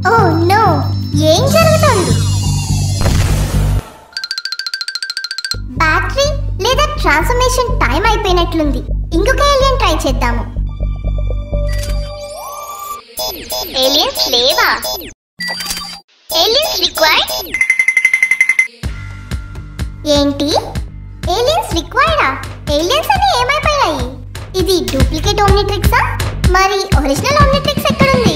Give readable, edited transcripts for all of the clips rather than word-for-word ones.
Oh no, ఏం జరుగుతుంది? Battery లేదా ట్రాన్స్ఫర్మేషన్ టైం అయిపోయినట్లుంది. ఇంకొక ఏలియన్ ట్రై చేద్దాము. ఏలియన్స్ లేవా? Aliens required. ఏంటి? ఏలియన్స్ రిక్వైర్డా? ఏలియన్స్ అని ఏమైపోయాయి? ఇది డూప్లికేట్ ఓమ్నిట్రిక్సా? మరి ఒరిజినల్ ఓమ్నిట్రిక్స్ ఎక్కడుంది?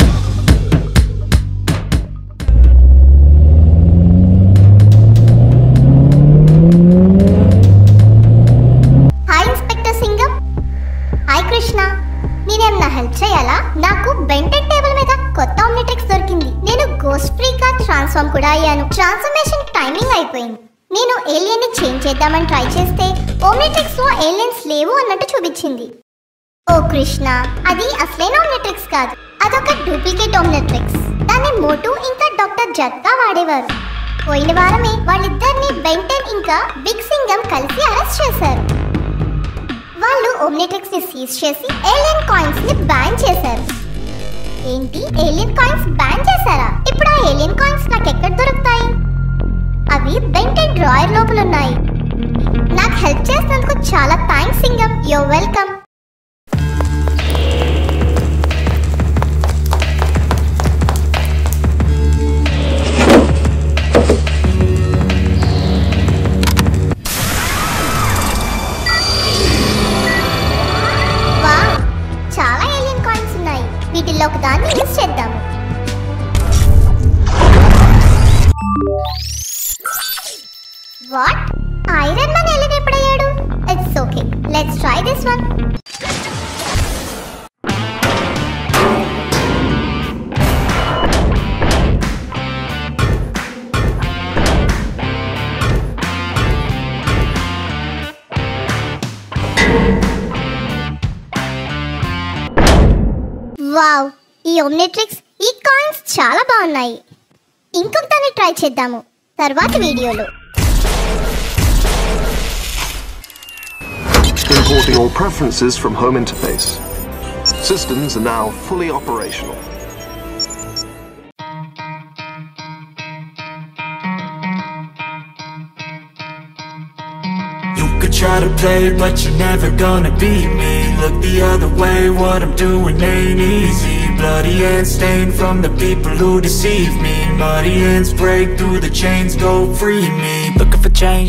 Hi inspector Singam. Hi Krishna, నేనేమన్నా హెల్ప్ చేయాలా? నాకు బెంటెడ్ టేబుల్ మీద కొత్త ఓమ్నిట్రిక్స్ దొరికింది. నేను గోస్ట్ ఫ్రీగా ట్రాన్స్ఫార్మ్ కూడా అయ్యాను. ట్రాన్స్ఫర్మేషన్ టైమింగ్ అయిపోయింది. నేను ఏలియన్ ని చేంజ్ చేద్దామని ట్రై చేస్తే ఓమ్నిట్రిక్స్ లో ఏలియన్స్ లేవు అన్నట్టు చూపించింది. ఓ కృష్ణ, అది అసలైన ఓమ్నిట్రిక్స్ కాదు, అదొక డూప్లికేట్ ఓమ్నిట్రిక్స్. దాన్ని మోటు ఇంకా డాక్టర్ జట్కా వాడేవారు. పోయిన వారమే వాళ్ళిద్దరిని బెంటెన్ ఇంకా బిగ్ సింగం కలిసి అరెస్ట్ చేశారు. వాళ్ళు ఓమ్నిట్రిక్స్ ని సీజ్ చేసి ఏలియన్ కాయిన్స్ ని బ్యాన్ చేశారు. ఏంటి, ఏలియన్ కాయిన్స్ బ్యాన్ చేశారా? ఇప్పుడు ఆ ఏలియన్ కాయిన్స్ నాకు ఎక్కడ దొరుకుతాయి? అవి బెంటెన్ డ్రాయర్ లోపల ఉన్నాయి. నాకు హెల్ప్ చేసినందుకు చాలా thanks Singam. You're welcome. Wow, చాలా ఏలియన్ కాయిన్స్ ఉన్నాయి. వీటిల్లో ఒక దాన్ని యూజ్ చేద్దాము. వాట్? ఐరన్ మ్యాన్ ఏలియన్ ఎప్పుడయ్యాడు? It's okay, let's try this one. Wow, ఈ ఓమ్నిట్రిక్స్, ఈ కాయిన్స్ చాలా బాగున్నాయి. ఇంకొక దాన్ని ట్రై చేద్దాము తర్వాత వీడియోలో. Importing all preferences from home interface. Systems are now fully operational. You could try to play it, but you're never gonna beat me. Look the other way, what I'm doing ain't easy. Bloody hands stained from the people who deceive me. Muddy hands break through the chains, go free me. Looking for change,